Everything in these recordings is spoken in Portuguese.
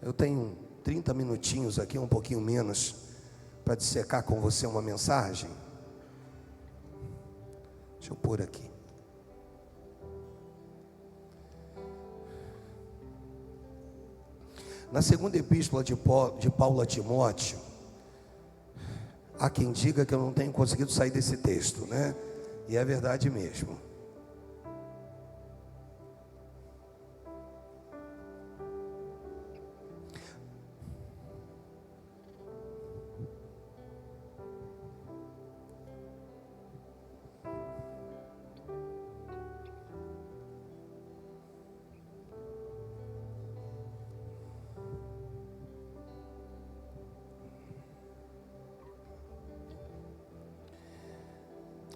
Eu tenho 30 minutinhos aqui, um pouquinho menos, para dissecar com você uma mensagem. Deixa eu pôr aqui. Na segunda epístola de Paulo a Timóteo, há quem diga que eu não tenho conseguido sair desse texto, né? E é verdade mesmo.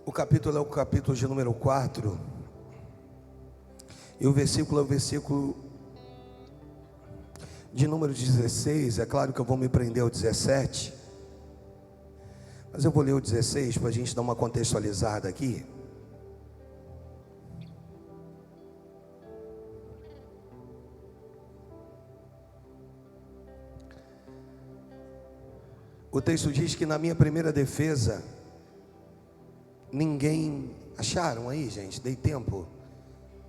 O capítulo é o capítulo de número 4. E o versículo é o versículo de número 16. É claro que eu vou me prender ao 17, mas eu vou ler o 16 para a gente dar uma contextualizada aqui. O texto diz que na minha primeira defesa, ninguém... Acharam aí, gente? Dei tempo?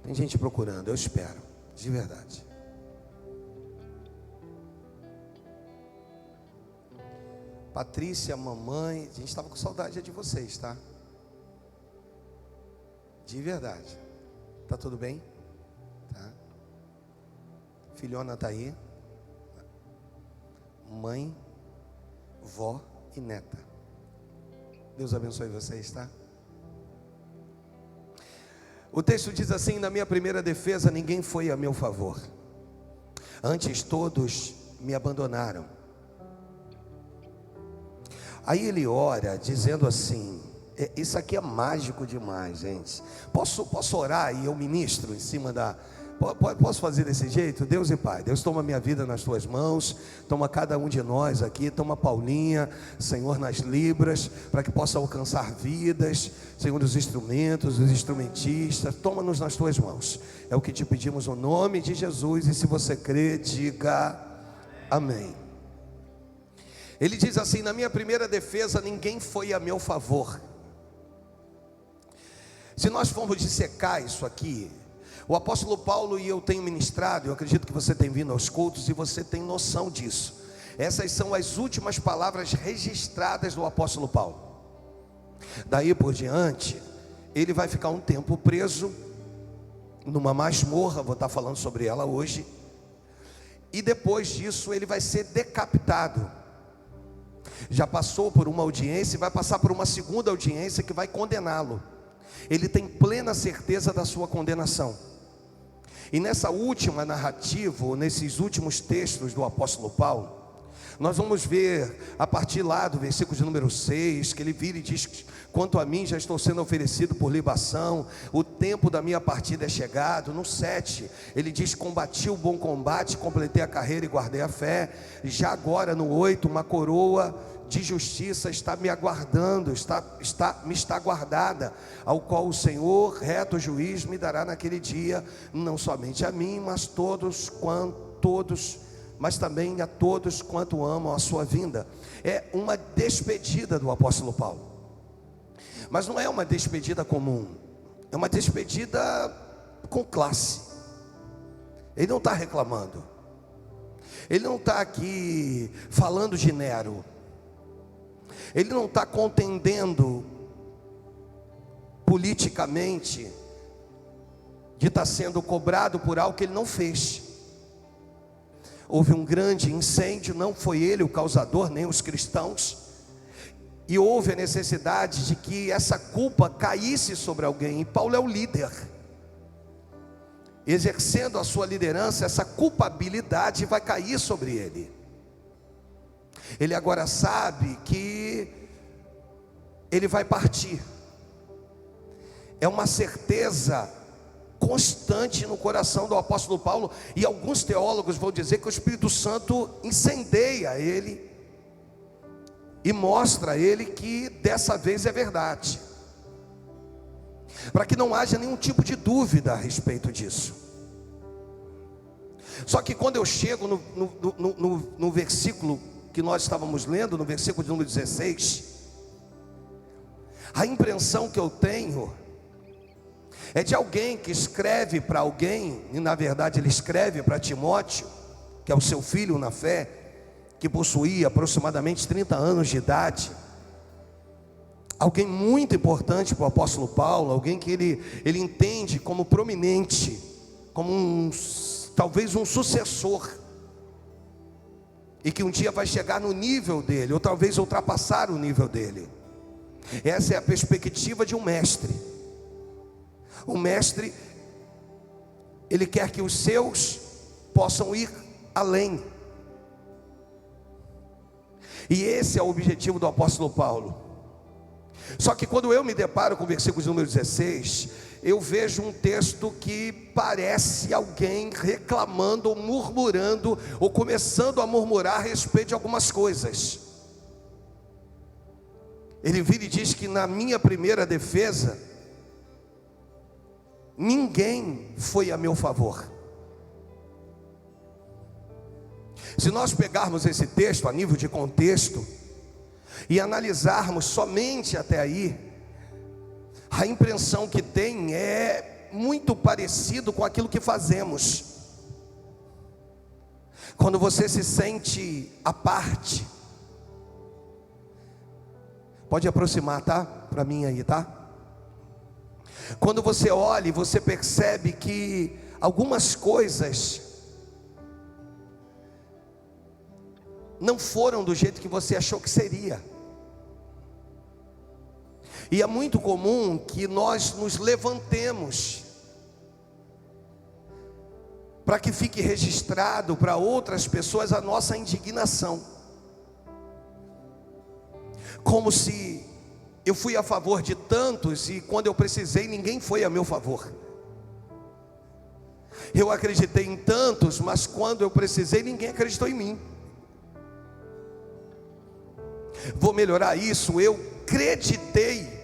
Tem gente procurando, eu espero, de verdade. Patrícia, mamãe, a gente estava com saudade de vocês, tá? De verdade. Tá tudo bem? Tá? Filhona tá aí. Mãe, vó e neta. Deus abençoe vocês, tá? O texto diz assim: na minha primeira defesa ninguém foi a meu favor, antes todos me abandonaram. Aí ele ora dizendo assim, isso aqui é mágico demais, gente. Posso orar e eu ministro em cima da... Posso fazer desse jeito? Deus e Pai, Deus, toma minha vida nas tuas mãos, toma cada um de nós aqui, toma Paulinha, Senhor, nas libras, para que possa alcançar vidas, Senhor, os instrumentos, os instrumentistas, toma-nos nas tuas mãos, é o que te pedimos no nome de Jesus, e se você crê, diga amém. Ele diz assim: na minha primeira defesa ninguém foi a meu favor. Se nós formos dissecar isso aqui, o apóstolo Paulo, e eu tenho ministrado, eu acredito que você tem vindo aos cultos e você tem noção disso. Essas são as últimas palavras registradas do apóstolo Paulo. Daí por diante, ele vai ficar um tempo preso numa masmorra, vou estar falando sobre ela hoje. E depois disso ele vai ser decapitado. Já passou por uma audiência e vai passar por uma segunda audiência que vai condená-lo. Ele tem plena certeza da sua condenação. E nessa última narrativa, ou nesses últimos textos do apóstolo Paulo, nós vamos ver a partir lá do versículo de número 6, que ele vira e diz: quanto a mim já estou sendo oferecido por libação, o tempo da minha partida é chegado. No 7, ele diz: combati o bom combate, completei a carreira e guardei a fé. Já agora no 8, uma coroa de justiça está me aguardando, me está guardada, ao qual o Senhor, reto juiz, me dará naquele dia, não somente a mim, mas mas também a todos quanto amam a sua vinda. É uma despedida do apóstolo Paulo, mas não é uma despedida comum, é uma despedida com classe. Ele não está reclamando, ele não está aqui falando de Nero, ele não está contendendo politicamente de estar sendo cobrado por algo que ele não fez. Houve um grande incêndio, não foi ele o causador, nem os cristãos, e houve a necessidade de que essa culpa caísse sobre alguém, e Paulo é o líder. Exercendo a sua liderança, essa culpabilidade vai cair sobre ele. Ele agora sabe que ele vai partir. É uma certeza constante no coração do apóstolo Paulo. E alguns teólogos vão dizer que o Espírito Santo incendeia ele e mostra a ele que dessa vez é verdade, para que não haja nenhum tipo de dúvida a respeito disso. Só que quando eu chego no versículo que nós estávamos lendo, no versículo de número 16, a impressão que eu tenho é de alguém que escreve para alguém, e na verdade ele escreve para Timóteo, que é o seu filho na fé, que possuía aproximadamente 30 anos de idade. Alguém muito importante para o apóstolo Paulo, alguém que ele entende como prominente, como talvez um sucessor, e que um dia vai chegar no nível dele, ou talvez ultrapassar o nível dele. Essa é a perspectiva de um mestre. O mestre, ele quer que os seus possam ir além. E esse é o objetivo do apóstolo Paulo. Só que quando eu me deparo com o versículo número 16, eu vejo um texto que parece alguém reclamando, ou murmurando, ou começando a murmurar a respeito de algumas coisas. Ele vira e diz que na minha primeira defesa, ninguém foi a meu favor. Se nós pegarmos esse texto a nível de contexto e analisarmos somente até aí, a impressão que tem é muito parecido com aquilo que fazemos. Quando você se sente à parte, pode aproximar, tá? Para mim aí, tá? Quando você olha e você percebe que algumas coisas não foram do jeito que você achou que seria. E é muito comum que nós nos levantemos para que fique registrado para outras pessoas a nossa indignação, como se eu fui a favor de tantos e quando eu precisei ninguém foi a meu favor. Eu acreditei em tantos, mas quando eu precisei ninguém acreditou em mim. Vou melhorar isso. Eu acreditei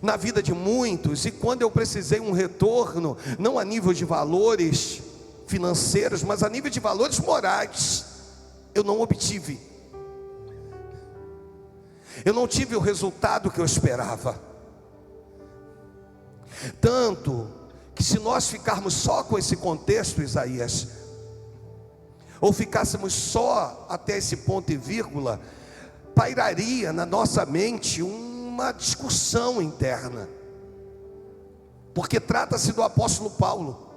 na vida de muitos, e quando eu precisei um retorno, não a nível de valores financeiros, mas a nível de valores morais, eu não obtive. Eu não tive o resultado que eu esperava. Tanto que se nós ficarmos só com esse contexto, Isaías, ou ficássemos só até esse ponto e vírgula, pairaria na nossa mente uma discussão interna, porque trata-se do apóstolo Paulo,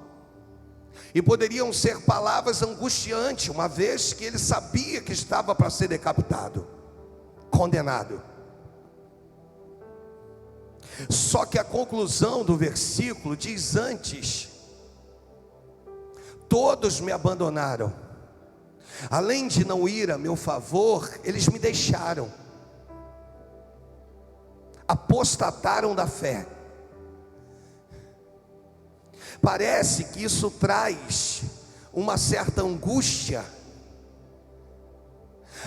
e poderiam ser palavras angustiantes, uma vez que ele sabia que estava para ser decapitado, condenado. Só que a conclusão do versículo diz antes: todos me abandonaram, além de não ir a meu favor, eles me deixaram, apostataram da fé. Parece que isso traz uma certa angústia,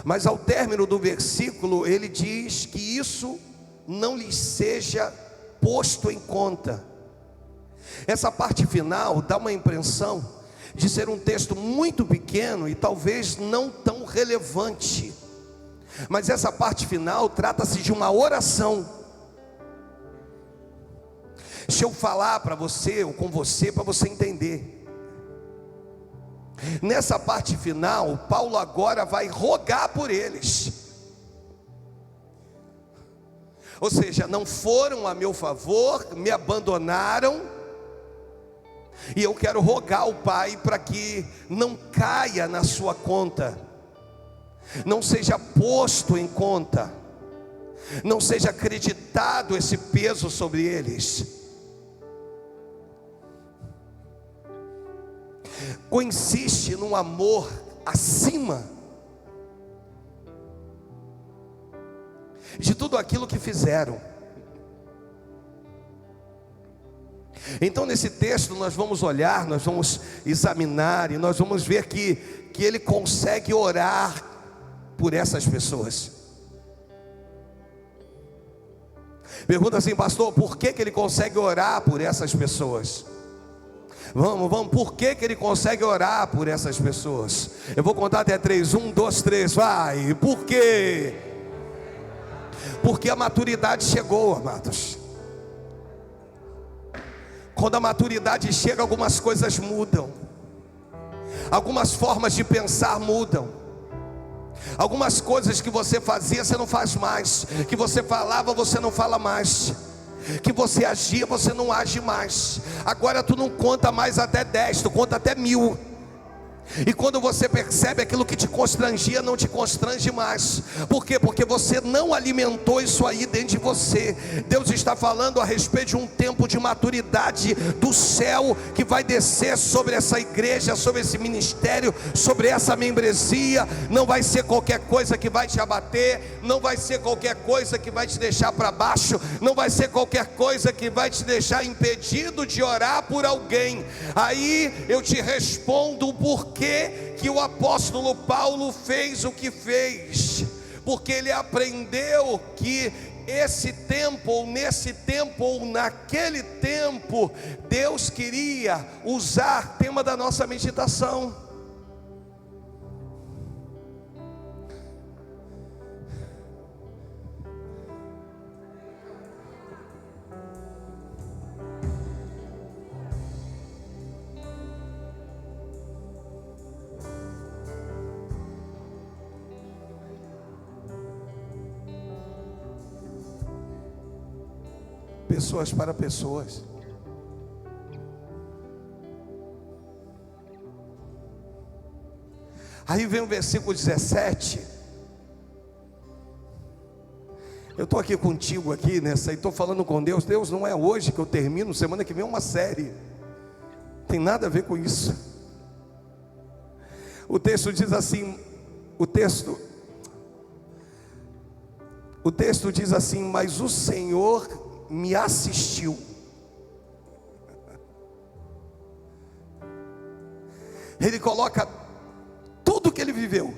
mas ao término do versículo ele diz que isso não lhes seja posto em conta. Essa parte final dá uma impressão de ser um texto muito pequeno e talvez não tão relevante, mas essa parte final trata-se de uma oração. Deixa eu falar para você, ou com você, para você entender. Nessa parte final, Paulo agora vai rogar por eles. Ou seja, não foram a meu favor, me abandonaram, e eu quero rogar ao Pai para que não caia na sua conta, não seja posto em conta, não seja acreditado esse peso sobre eles. Consiste num amor acima de tudo aquilo que fizeram. Então nesse texto nós vamos olhar, nós vamos examinar, e nós vamos ver que ele consegue orar por essas pessoas. Pergunta assim: pastor, por que ele consegue orar por essas pessoas? Vamos, por que ele consegue orar por essas pessoas? Eu vou contar até 3, 1, 2, 3, vai. Por quê? Porque a maturidade chegou, amados. Quando a maturidade chega, algumas coisas mudam, algumas formas de pensar mudam, algumas coisas que você fazia, você não faz mais, que você falava, você não fala mais, que você agia, você não age mais. Agora tu não conta mais até 10, tu conta até 1000. E quando você percebe, aquilo que te constrangia não te constrange mais. Por quê? Porque você não alimentou isso aí dentro de você. Deus está falando a respeito de um tempo de maturidade do céu que vai descer sobre essa igreja, sobre esse ministério, sobre essa membresia. Não vai ser qualquer coisa que vai te abater, não vai ser qualquer coisa que vai te deixar para baixo, não vai ser qualquer coisa que vai te deixar impedido de orar por alguém. Aí eu te respondo o porquê que o apóstolo Paulo fez o que fez. Porque ele aprendeu que esse tempo, ou nesse tempo, ou naquele tempo, Deus queria usar, tema da nossa meditação, pessoas para pessoas. Aí vem o versículo 17. Eu estou aqui contigo aqui nessa, e estou falando com Deus. Deus, não é hoje que eu termino, semana que vem é uma série, tem nada a ver com isso. O texto diz assim, o texto diz assim: mas o Senhor me assistiu. Ele coloca tudo que ele viveu,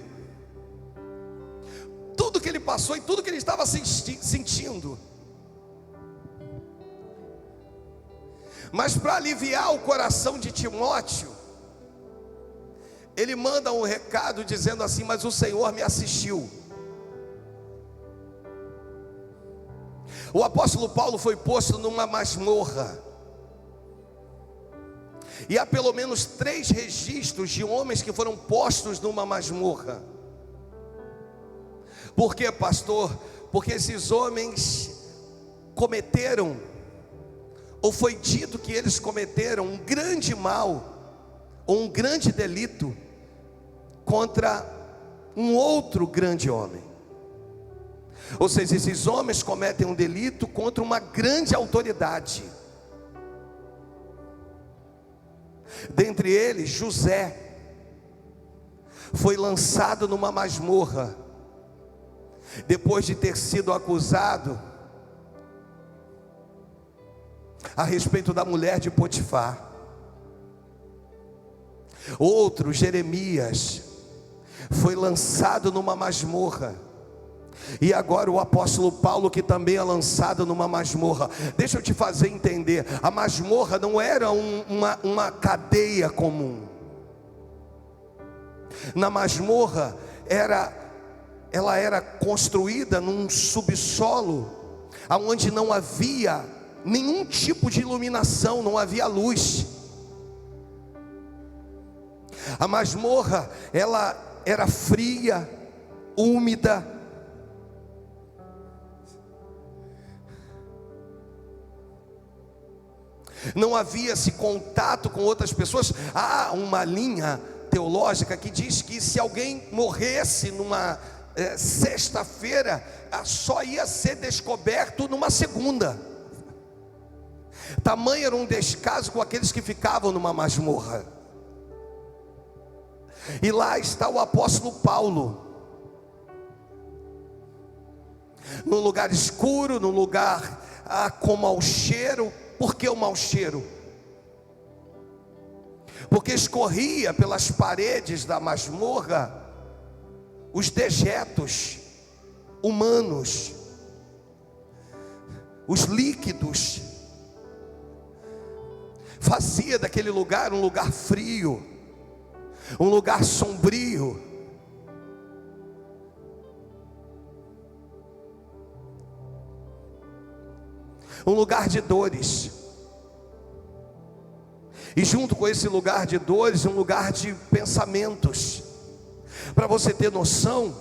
tudo que ele passou e tudo que ele estava sentindo. Mas para aliviar o coração de Timóteo, ele manda um recado dizendo assim: mas o Senhor me assistiu. O apóstolo Paulo foi posto numa masmorra, e há pelo menos 3 registros de homens que foram postos numa masmorra. Por quê, pastor? Porque esses homens cometeram, ou foi dito que eles cometeram um grande mal, ou um grande delito contra um outro grande homem. Ou seja, esses homens cometem um delito contra uma grande autoridade. Dentre eles, José foi lançado numa masmorra, depois de ter sido acusado a respeito da mulher de Potifar. Outro, Jeremias, foi lançado numa masmorra. E agora o apóstolo Paulo, que também é lançado numa masmorra. Deixa eu te fazer entender: a masmorra não era uma cadeia comum. Na masmorra ela era construída num subsolo, aonde não havia nenhum tipo de iluminação, não havia luz. A masmorra, ela era fria, úmida. Não havia esse contato com outras pessoas. Há uma linha teológica que diz que se alguém morresse numa sexta-feira, só ia ser descoberto numa segunda. Tamanho era um descaso com aqueles que ficavam numa masmorra. E lá está o apóstolo Paulo, num lugar escuro, num lugar com mau cheiro. Por que o mau cheiro? Porque escorria pelas paredes da masmorra os dejetos humanos, os líquidos fazia daquele lugar um lugar frio, um lugar sombrio. Um lugar de dores. E junto com esse lugar de dores, um lugar de pensamentos. Para você ter noção,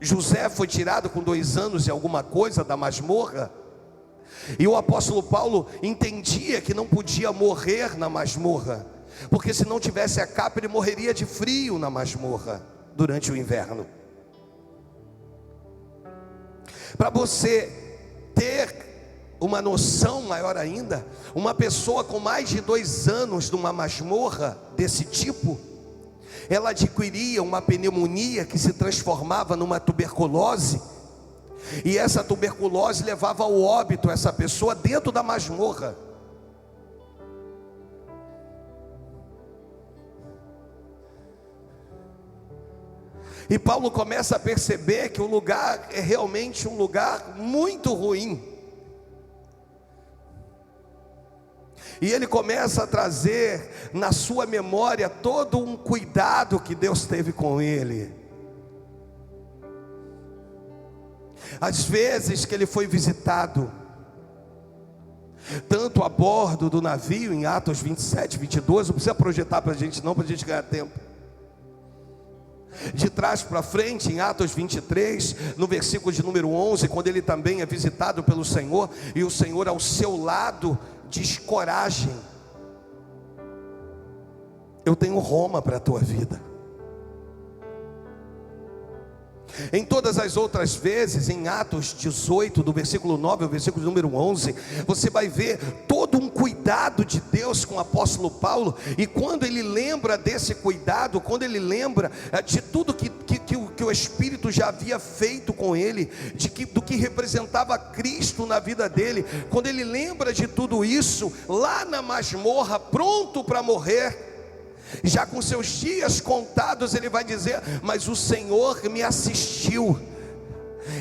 José foi tirado com 2 anos e alguma coisa da masmorra. E o apóstolo Paulo entendia que não podia morrer na masmorra, porque se não tivesse a capa, ele morreria de frio na masmorra durante o inverno. Para você ter uma noção maior ainda, uma pessoa com mais de 2 anos numa masmorra desse tipo, ela adquiria uma pneumonia que se transformava numa tuberculose, e essa tuberculose levava ao óbito essa pessoa dentro da masmorra. E Paulo começa a perceber que o lugar é realmente um lugar muito ruim. E ele começa a trazer na sua memória todo um cuidado que Deus teve com ele. As vezes que ele foi visitado, tanto a bordo do navio, em Atos 27, 22, não precisa projetar para a gente não, para a gente ganhar tempo. De trás para frente, em Atos 23, no versículo de número 11, quando ele também é visitado pelo Senhor, e o Senhor ao seu lado diz: coragem, eu tenho Roma para a tua vida. Em todas as outras vezes, em Atos 18, do versículo 9 ao versículo número 11, você vai ver todo um cuidado de Deus com o apóstolo Paulo. E quando ele lembra desse cuidado, quando ele lembra de tudo que o Espírito já havia feito com ele, do que representava Cristo na vida dele, quando ele lembra de tudo isso, lá na masmorra, pronto para morrer, já com seus dias contados, ele vai dizer: mas o Senhor me assistiu.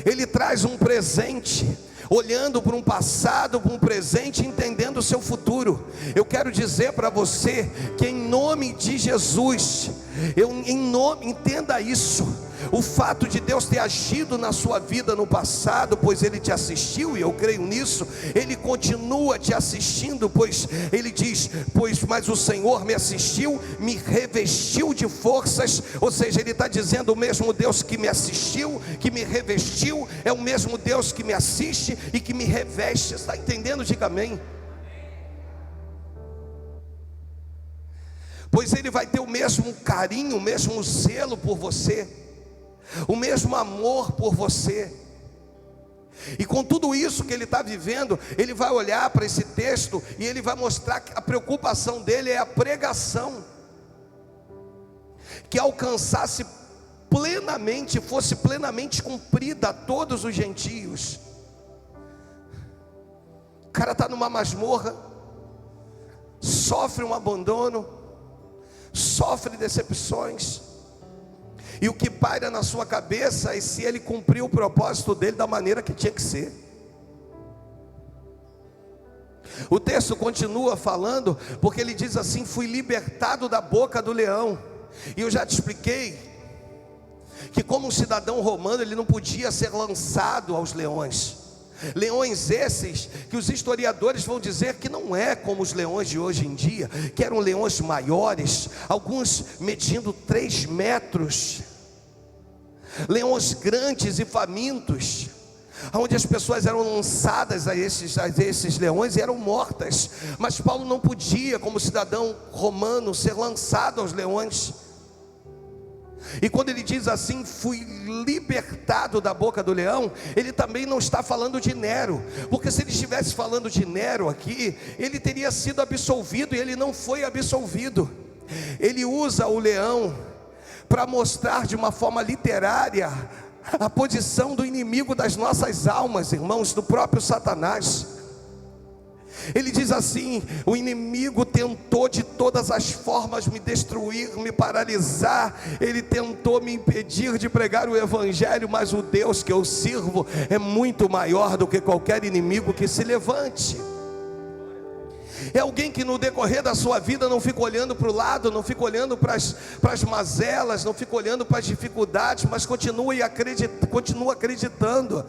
Ele traz um presente, olhando para um passado, para um presente, entendendo o seu futuro. Eu quero dizer para você que em nome de Jesus, entenda isso. O fato de Deus ter agido na sua vida no passado, pois Ele te assistiu, e eu creio nisso. Ele continua te assistindo, pois Ele diz: mas o Senhor me assistiu, me revestiu de forças. Ou seja, Ele está dizendo: o mesmo Deus que me assistiu, que me revestiu, é o mesmo Deus que me assiste e que me reveste. Está entendendo? Diga amém. Pois Ele vai ter o mesmo carinho, o mesmo zelo por você, o mesmo amor por você. E com tudo isso que ele está vivendo, ele vai olhar para esse texto e ele vai mostrar que a preocupação dele é a pregação, que alcançasse plenamente, fosse plenamente cumprida a todos os gentios. O cara está numa masmorra, sofre um abandono, sofre decepções, e o que paira na sua cabeça é se ele cumpriu o propósito dele da maneira que tinha que ser. O texto continua falando, porque ele diz assim: fui libertado da boca do leão. E eu já te expliquei que como um cidadão romano, ele não podia ser lançado aos leões. Leões esses que os historiadores vão dizer que não é como os leões de hoje em dia, que eram leões maiores, alguns medindo 3 metros, leões grandes e famintos, onde as pessoas eram lançadas a esses leões e eram mortas. Mas Paulo não podia, como cidadão romano, ser lançado aos leões. E quando ele diz assim: fui libertado da boca do leão, ele também não está falando de Nero, porque se ele estivesse falando de Nero aqui, ele teria sido absolvido, e ele não foi absolvido. Ele usa o leão para mostrar de uma forma literária a posição do inimigo das nossas almas, irmãos, do próprio Satanás. Ele diz assim: o inimigo tentou de todas as formas me destruir, me paralisar, ele tentou me impedir de pregar o evangelho, mas o Deus que eu sirvo é muito maior do que qualquer inimigo que se levante. É alguém que no decorrer da sua vida não fica olhando para o lado, não fica olhando para as mazelas, não fica olhando para as dificuldades, mas continua acreditando.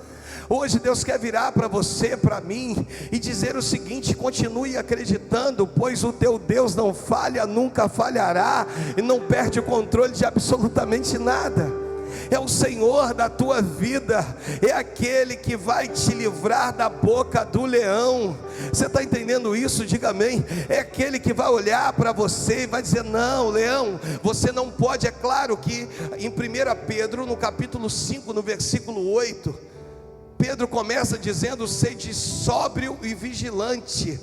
Hoje Deus quer virar para você, para mim, e dizer o seguinte: continue acreditando, pois o teu Deus não falha, nunca falhará, e não perde o controle de absolutamente nada. É o Senhor da tua vida, é aquele que vai te livrar da boca do leão. Você está entendendo isso? Diga amém. É aquele que vai olhar para você e vai dizer: não, leão, você não pode. É claro que em 1 Pedro, no capítulo 5, no versículo 8, Pedro começa dizendo: sede sóbrio e vigilante.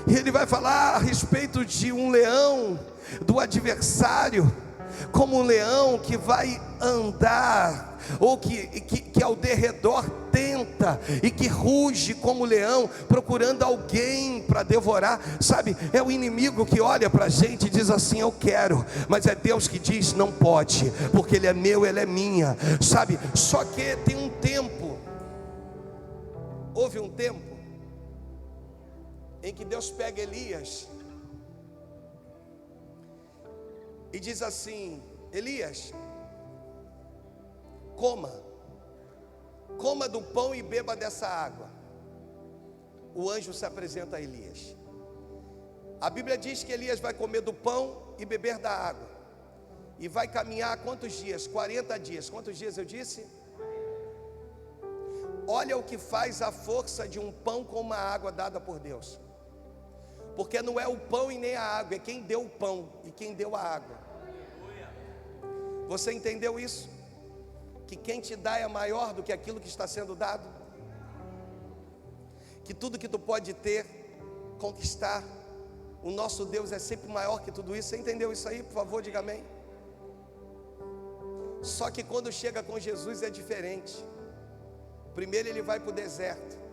E ele vai falar a respeito de um leão, do adversário, como um leão que vai andar, ou que ao derredor tenta, e que ruge como leão, procurando alguém para devorar. Sabe, é o inimigo que olha para a gente e diz assim: eu quero, mas é Deus que diz: não pode, porque ele é meu, ele é minha. Sabe, só que tem um tempo, houve um tempo em que Deus pega Elias e diz assim: Elias, coma do pão e beba dessa água. O anjo se apresenta a Elias. A Bíblia diz que Elias vai comer do pão e beber da água, e vai caminhar quantos dias? 40 dias. Quantos dias eu disse? Olha o que faz a força de um pão com uma água dada por Deus. Porque não é o pão e nem a água, é quem deu o pão e quem deu a água. Você entendeu isso? Que quem te dá é maior do que aquilo que está sendo dado. Que tudo que tu pode ter, conquistar, o nosso Deus é sempre maior que tudo isso. Você entendeu isso aí? Por favor, diga amém. Só que quando chega com Jesus é diferente. Primeiro ele vai para o deserto,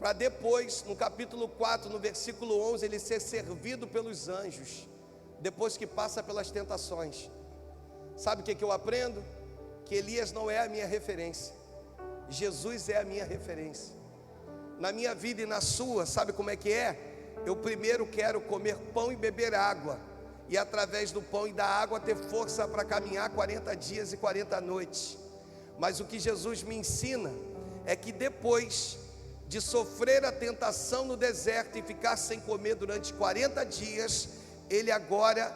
para depois, no capítulo 4, no versículo 11, ele ser servido pelos anjos, depois que passa pelas tentações. Sabe o que eu aprendo? Que Elias não é a minha referência, Jesus é a minha referência. Na minha vida e na sua, sabe como é que é? Eu primeiro quero comer pão e beber água, e através do pão e da água ter força para caminhar 40 dias e 40 noites. Mas o que Jesus me ensina é que depois de sofrer a tentação no deserto e ficar sem comer durante 40 dias, ele agora,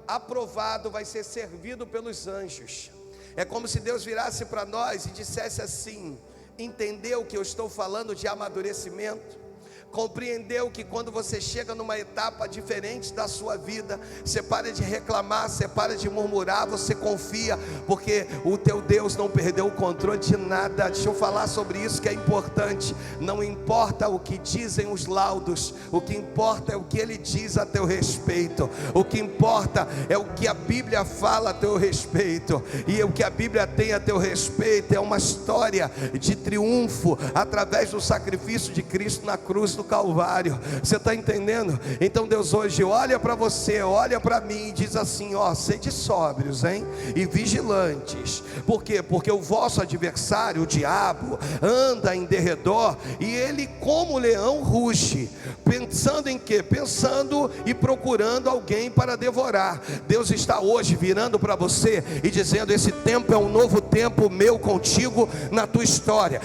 aprovado, vai ser servido pelos anjos. É como se Deus virasse para nós e dissesse assim: entendeu que eu estou falando de amadurecimento? Compreendeu que quando você chega numa etapa diferente da sua vida, você para de reclamar, você para de murmurar, você confia, porque o teu Deus não perdeu o controle de nada. Deixa eu falar sobre isso que é importante. Não importa o que dizem os laudos, o que importa é o que Ele diz a teu respeito. O que importa é o que a Bíblia fala a teu respeito, e o que a Bíblia tem a teu respeito é uma história de triunfo através do sacrifício de Cristo na cruz do Calvário. Você está entendendo? Então Deus hoje olha para você, olha para mim e diz assim: ó, sede sóbrios, hein? E vigilantes. Por quê? Porque o vosso adversário, o diabo, anda em derredor, e ele como leão ruge, pensando em quê? Pensando e procurando alguém para devorar. Deus está hoje virando para você e dizendo: esse tempo é um novo tempo meu contigo na tua história.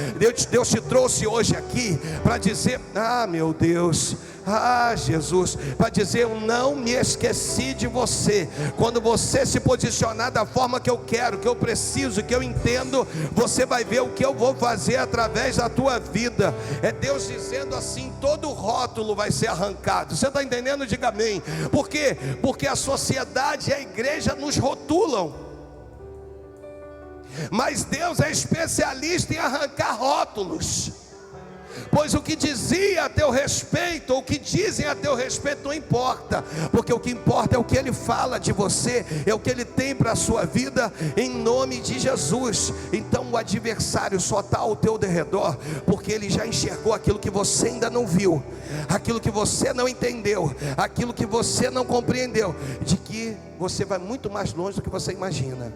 Deus te trouxe hoje aqui para dizer: meu Deus, Jesus, para dizer: eu não me esqueci de você. Quando você se posicionar da forma que eu quero, que eu preciso, que eu entendo, você vai ver o que eu vou fazer através da tua vida. É Deus dizendo assim: todo rótulo vai ser arrancado. Você está entendendo? Diga amém. Por quê? Porque a sociedade e a igreja nos rotulam, mas Deus é especialista em arrancar rótulos. Pois o que dizia a teu respeito, ou o que dizem a teu respeito, não importa, porque o que importa é o que Ele fala de você, é o que Ele tem para a sua vida, em nome de Jesus. Então o adversário só está ao teu derredor, porque ele já enxergou aquilo que você ainda não viu, aquilo que você não entendeu, aquilo que você não compreendeu, de que você vai muito mais longe do que você imagina.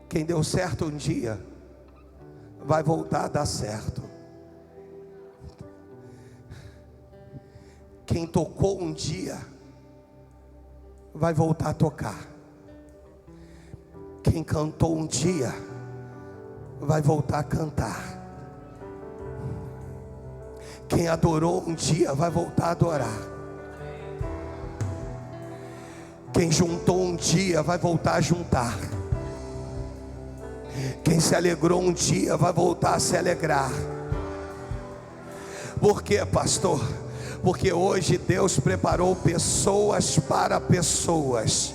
Quem deu certo um dia vai voltar a dar certo. Quem tocou um dia vai voltar a tocar. Quem cantou um dia vai voltar a cantar. Quem adorou um dia vai voltar a adorar. Quem juntou um dia vai voltar a juntar. Quem se alegrou um dia vai voltar a se alegrar. Por quê, pastor? Porque hoje Deus preparou pessoas para pessoas.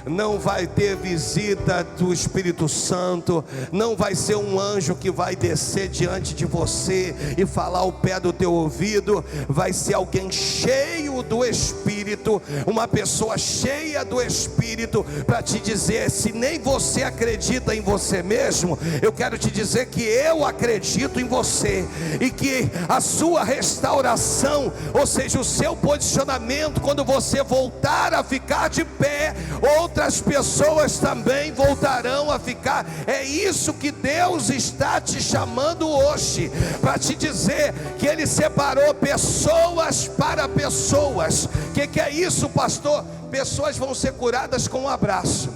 Não vai ter visita do Espírito Santo, não vai ser um anjo que vai descer diante de você e falar ao pé do teu ouvido. Vai ser alguém cheio do Espírito, uma pessoa cheia do Espírito, para te dizer: se nem você acredita em você mesmo, eu quero te dizer que eu acredito em você, e que a sua restauração, ou seja, o seu posicionamento, quando você voltar a ficar de pé, outras pessoas também voltarão a ficar. É isso que Deus está te chamando hoje, para te dizer que Ele separou pessoas para pessoas. Que é isso, pastor? Pessoas vão ser curadas com um abraço,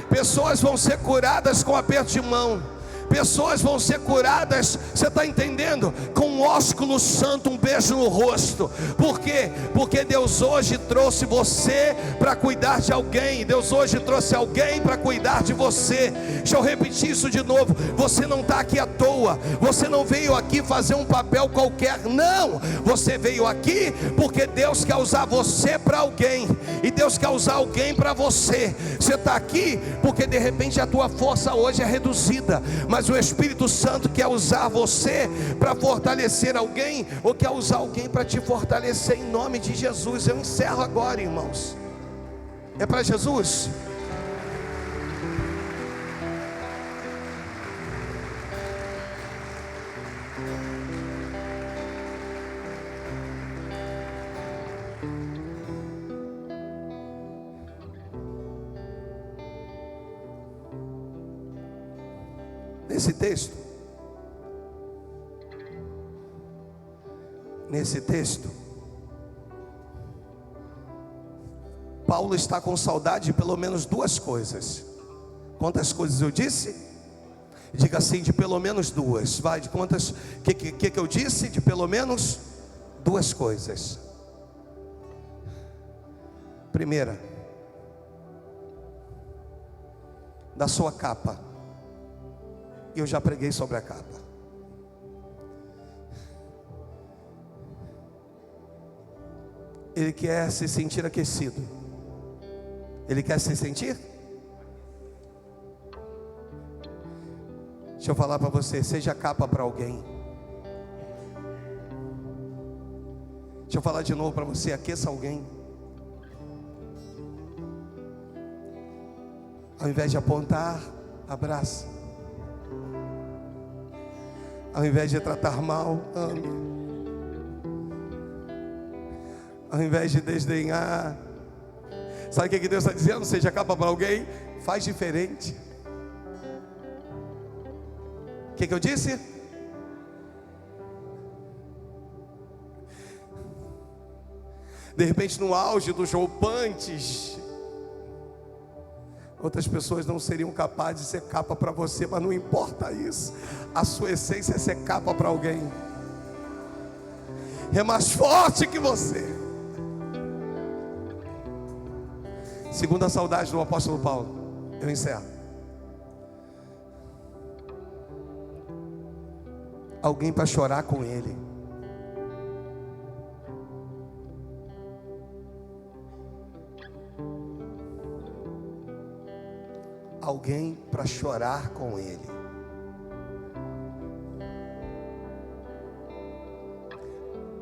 pessoas vão ser curadas com um aperto de mão, pessoas vão ser curadas, você está entendendo? Com um ósculo santo, um beijo no rosto. Por quê? Porque Deus hoje trouxe você para cuidar de alguém. Deus hoje trouxe alguém para cuidar de você. Deixa eu repetir isso de novo. Você não está aqui à toa. Você não veio aqui fazer um papel qualquer. Não, você veio aqui porque Deus quer usar você para alguém, e Deus quer usar alguém para você. Você está aqui porque de repente a tua força hoje é reduzida, mas o Espírito Santo quer usar você para fortalecer alguém, ou quer usar alguém para te fortalecer, em nome de Jesus. Eu encerro agora, irmãos. É para Jesus? Nesse texto, Paulo está com saudade de pelo menos duas coisas. Quantas coisas eu disse? Diga assim: de pelo menos duas. Vai, de quantas? Que eu disse? De pelo menos duas coisas. Primeira, da sua capa. E eu já preguei sobre a capa. Ele quer se sentir aquecido. Ele quer se sentir? Deixa eu falar para você: seja capa para alguém. Deixa eu falar de novo para você: aqueça alguém. Ao invés de apontar, abraça. Ao invés de tratar mal, ame. Ao invés de desdenhar, sabe o que Deus está dizendo? Seja capa para alguém, faz diferente. O que eu disse? De repente, no auge dos roupantes, outras pessoas não seriam capazes de ser capa para você, mas não importa isso. A sua essência é ser capa para alguém. É mais forte que você. Segunda saudade do apóstolo Paulo. Eu encerro. Alguém para chorar com ele. Alguém para chorar com ele.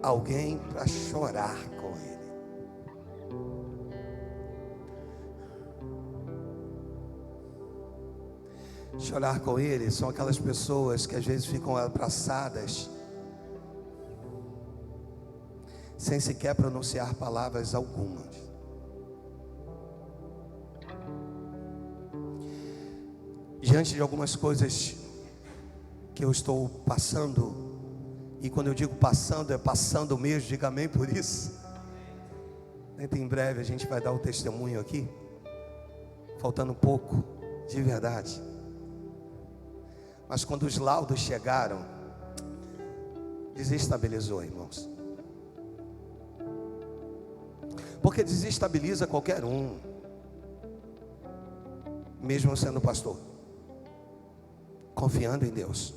Alguém para chorar com ele. Chorar com ele são aquelas pessoas que às vezes ficam abraçadas, sem sequer pronunciar palavras algumas. diante de algumas coisas que eu estou passando, e quando eu digo passando, é passando mesmo, diga amém por isso. Dentro em breve a gente vai dar o testemunho aqui, faltando pouco, de verdade. Mas quando os laudos chegaram, desestabilizou, irmãos. Porque desestabiliza qualquer um, mesmo sendo pastor, confiando em Deus.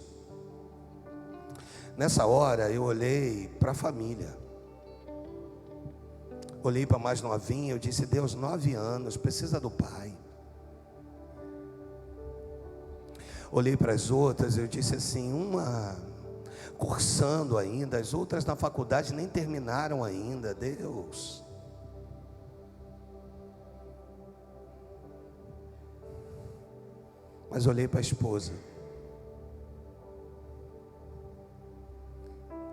Nessa hora eu olhei para a família, olhei para a mais novinha, eu disse: Deus, 9 anos, precisa do pai. Olhei para as outras, eu disse assim, uma cursando ainda, as outras na faculdade nem terminaram ainda. Deus, mas olhei para a esposa,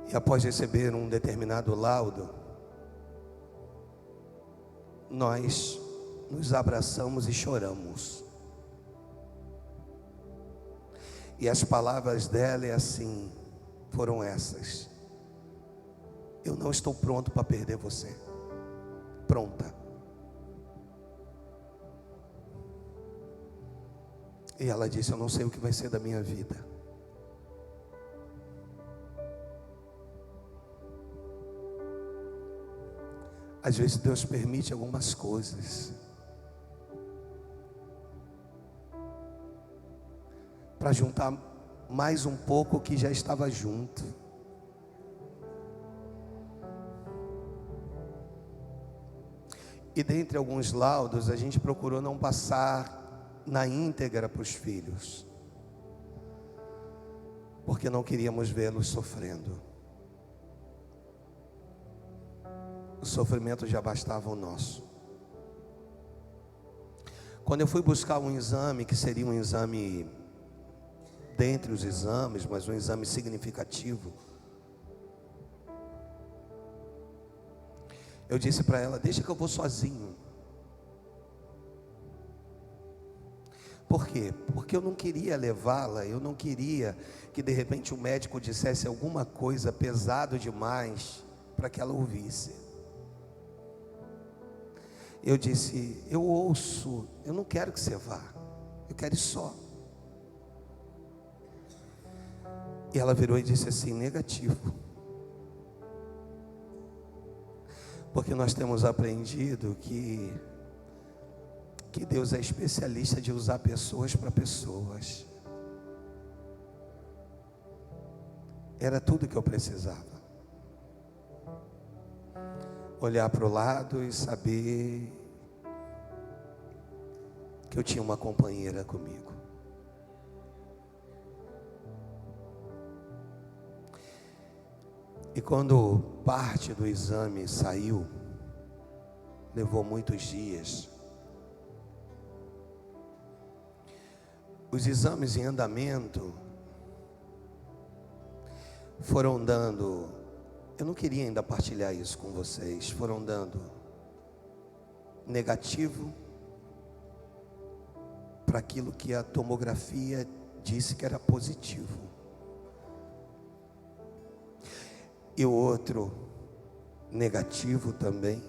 e após receber um determinado laudo, nós nos abraçamos e choramos. E as palavras dela foram essas: eu não estou pronto para perder você. Pronta. E ela disse: eu não sei o que vai ser da minha vida. Às vezes Deus permite algumas coisas para juntar mais um pouco que já estava junto. E dentre alguns laudos, a gente procurou não passar na íntegra para os filhos, porque não queríamos vê-los sofrendo. O sofrimento já bastava o nosso. Quando eu fui buscar um exame, que seria um exame dentre os exames, mas um exame significativo, eu disse para ela: deixa que eu vou sozinho. Por quê? Porque eu não queria levá-la, eu não queria que de repente o médico dissesse alguma coisa pesado demais para que ela ouvisse. Eu disse: eu ouço, eu não quero que você vá, eu quero ir só. E ela virou e disse assim: negativo. Porque nós temos aprendido que Deus é especialista de usar pessoas para pessoas. Era tudo que eu precisava. Olhar para o lado e saber que eu tinha uma companheira comigo. E quando parte do exame saiu, levou muitos dias. Os exames em andamento foram dando, eu não queria ainda partilhar isso com vocês, foram dando negativo para aquilo que a tomografia disse que era positivo. E o outro negativo também.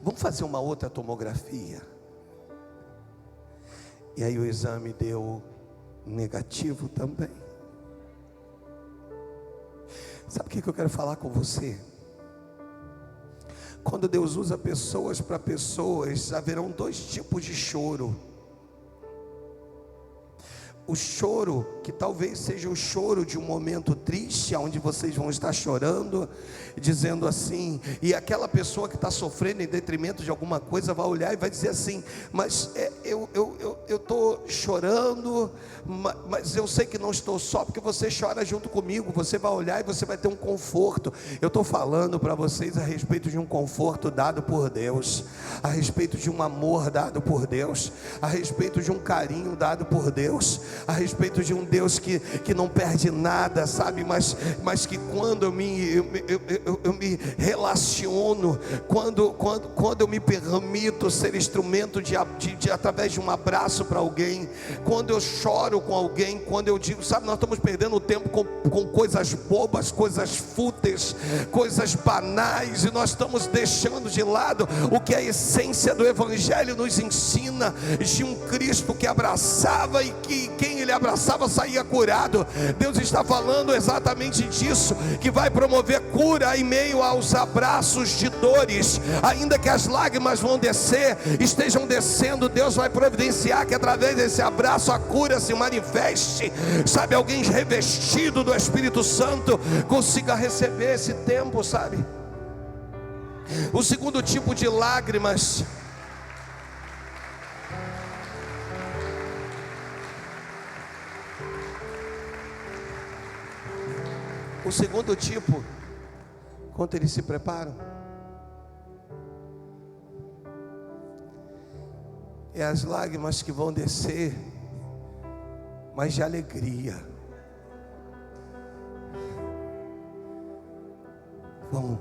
Vamos fazer uma outra tomografia. E aí o exame deu negativo também. Sabe o que eu quero falar com você? Quando Deus usa pessoas para pessoas, haverão 2 tipos de choro. O choro, que talvez seja o choro de um momento triste, onde vocês vão estar chorando, dizendo assim, e aquela pessoa que está sofrendo em detrimento de alguma coisa vai olhar e vai dizer assim: mas eu estou chorando, mas eu sei que não estou só, porque você chora junto comigo. Você vai olhar e você vai ter um conforto. Eu estou falando para vocês a respeito de um conforto dado por Deus, a respeito de um amor dado por Deus, a respeito de um carinho dado por Deus. a respeito de um Deus que não perde nada, sabe? Mas que quando eu me relaciono, quando eu me permito ser instrumento de através de um abraço para alguém, quando eu choro com alguém, quando eu digo, sabe, nós estamos perdendo tempo com coisas bobas, coisas fúteis, coisas banais, e nós estamos deixando de lado o que a essência do Evangelho nos ensina, de um Cristo que abraçava e que quem ele abraçava saía curado. Deus está falando exatamente disso, que vai promover cura em meio aos abraços de dores. Ainda que as lágrimas vão descer, estejam descendo, Deus vai providenciar que através desse abraço a cura se manifeste. Sabe, alguém revestido do Espírito Santo consiga receber esse tempo, sabe? O segundo tipo de lágrimas, quando eles se preparam, é as lágrimas que vão descer, mas de alegria. Vão.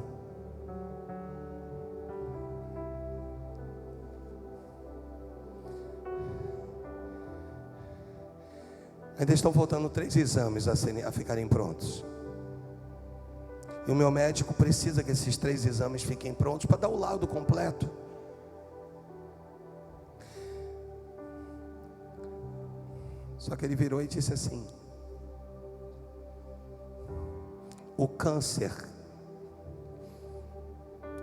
Ainda estão faltando 3 exames a ficarem prontos. E o meu médico precisa que esses 3 exames fiquem prontos para dar o laudo completo. Só que ele virou e disse assim: o câncer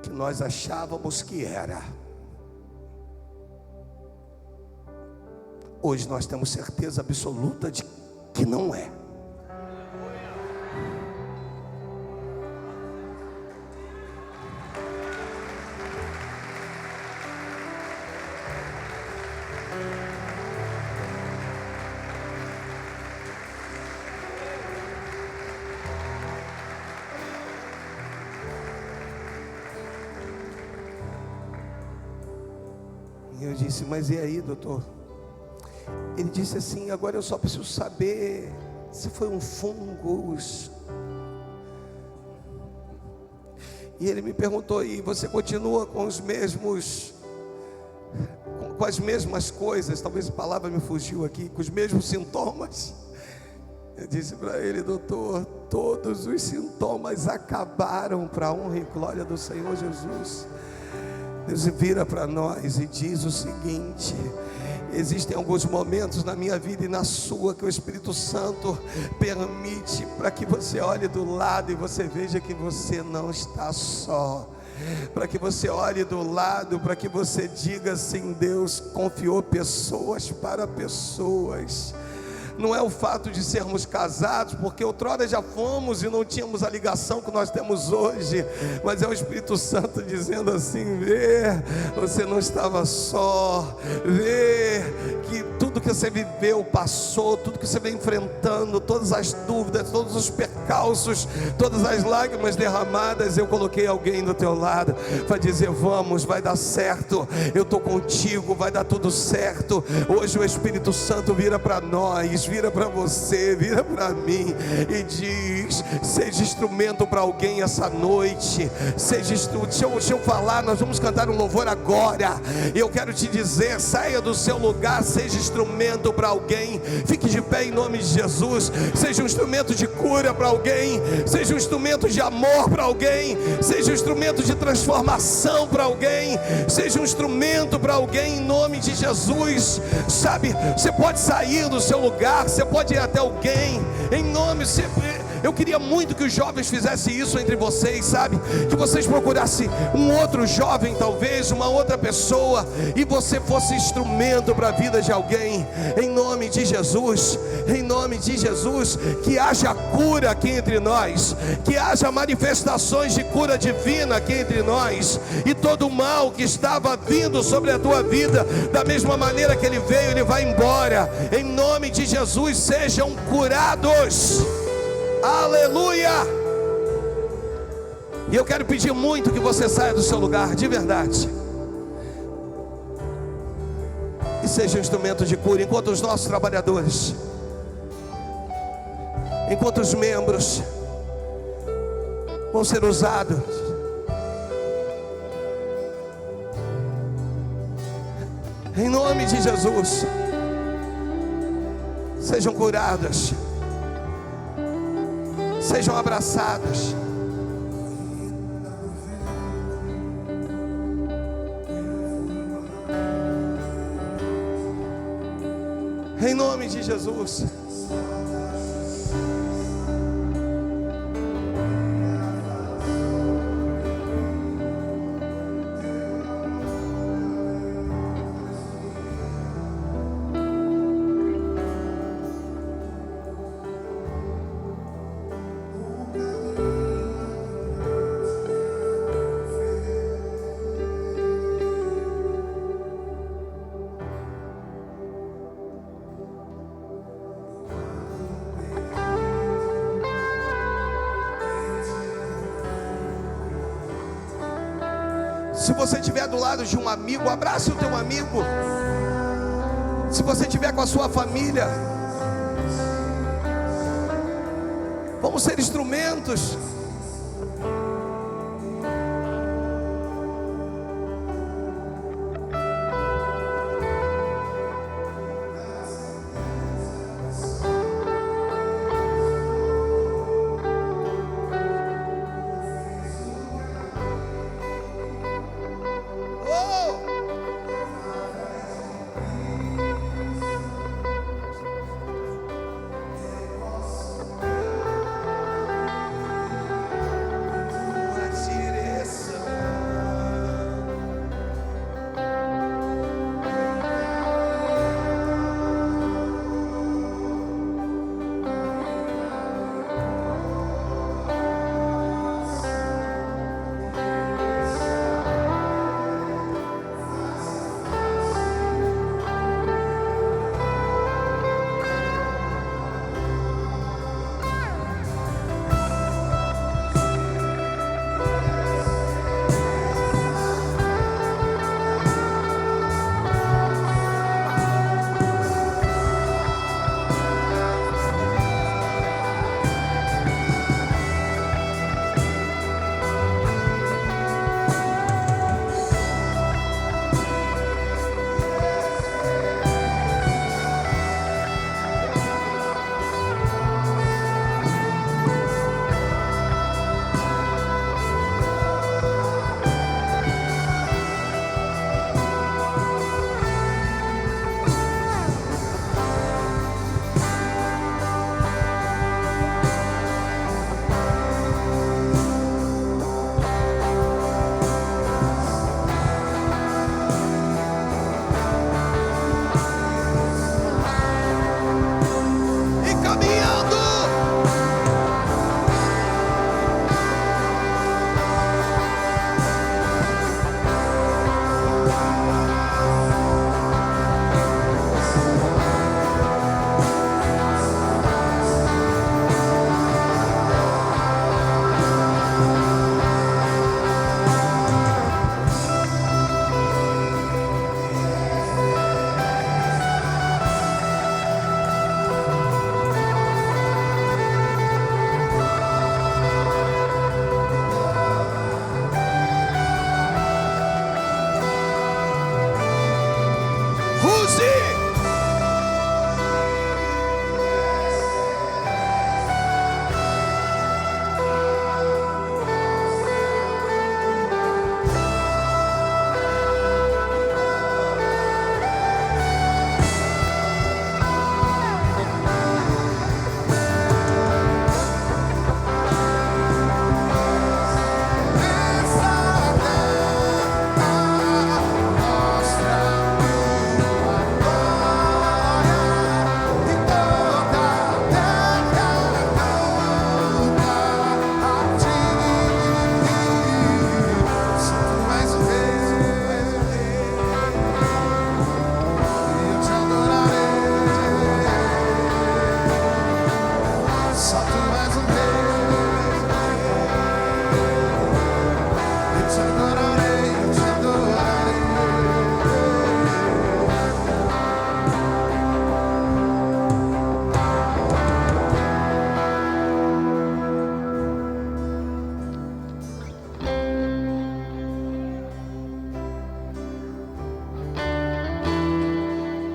que nós achávamos que era, hoje nós temos certeza absoluta de que não é. E eu disse: mas e aí, doutor? Ele disse assim: agora eu só preciso saber se foi um fungos. E ele me perguntou: e você continua com os mesmos, com as mesmas coisas? Talvez a palavra me fugiu aqui, com os mesmos sintomas. Eu disse para ele: doutor, todos os sintomas acabaram para a honra e glória do Senhor Jesus. Deus vira para nós e diz o seguinte: existem alguns momentos na minha vida e na sua que o Espírito Santo permite para que você olhe do lado e você veja que você não está só. Para que você olhe do lado, para que você diga assim: Deus confiou pessoas para pessoas. Não é o fato de sermos casados, porque outrora já fomos e não tínhamos a ligação que nós temos hoje, mas é o Espírito Santo dizendo assim: vê, você não estava só, vê que tudo que você viveu passou, tudo que você vem enfrentando, todas as dúvidas, todos os percalços, todas as lágrimas derramadas, eu coloquei alguém do teu lado para dizer: vamos, vai dar certo, eu estou contigo, vai dar tudo certo. Hoje o Espírito Santo vira para nós, vira para você, vira para mim e diz: seja instrumento para alguém essa noite. Deixa eu falar, nós vamos cantar um louvor agora. Eu quero te dizer: saia do seu lugar, seja instrumento para alguém. Fique de pé em nome de Jesus. Seja um instrumento de cura para alguém, seja um instrumento de amor para alguém, seja um instrumento de transformação para alguém, seja um instrumento para alguém em nome de Jesus. Sabe, você pode sair do seu lugar, você pode ir até alguém em nome. Eu queria muito que os jovens fizessem isso entre vocês, sabe? Que vocês procurassem um outro jovem, talvez, uma outra pessoa, e você fosse instrumento para a vida de alguém, em nome de Jesus, em nome de Jesus. Que haja cura aqui entre nós, que haja manifestações de cura divina aqui entre nós, e todo o mal que estava vindo sobre a tua vida, da mesma maneira que ele veio, ele vai embora, em nome de Jesus. Sejam curados. Aleluia! E eu quero pedir muito que você saia do seu lugar, de verdade, e seja um instrumento de cura, enquanto os nossos trabalhadores enquanto os membros vão ser usados, em nome de Jesus, sejam curadas, sejam abraçadas. Em nome de Jesus. Se você estiver do lado de um amigo, abrace o teu amigo. Se você estiver com a sua família, vamos ser instrumentos.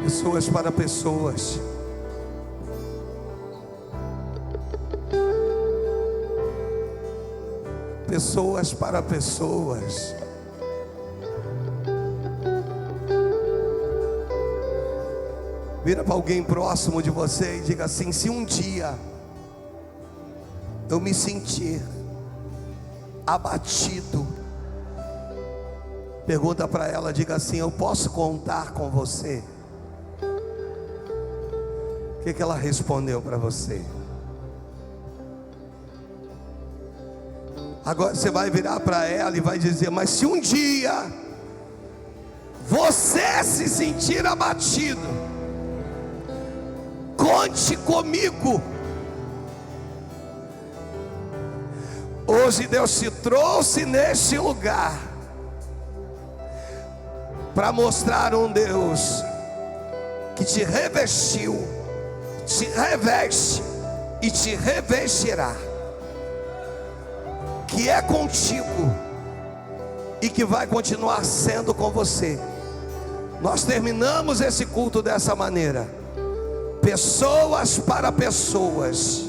Pessoas para pessoas. Pessoas para pessoas. Vira para alguém próximo de você e diga assim: se um dia eu me sentir abatido, pergunta para ela, diga assim: eu posso contar com você? O que ela respondeu para você? Agora você vai virar para ela e vai dizer: mas se um dia você se sentir abatido, conte comigo. Hoje Deus te trouxe neste lugar para mostrar um Deus que te revestiu, te reveste e te revestirá, que é contigo e que vai continuar sendo com você. Nós terminamos esse culto dessa maneira: pessoas para pessoas,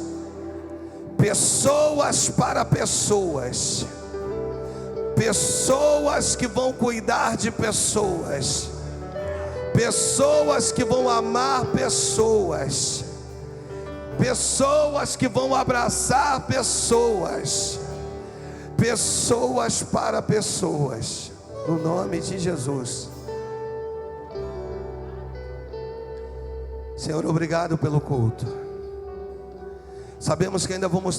pessoas para pessoas, pessoas que vão cuidar de pessoas, pessoas que vão amar pessoas, pessoas que vão abraçar pessoas, pessoas para pessoas, no nome de Jesus. Senhor, obrigado pelo culto. Sabemos que ainda vamos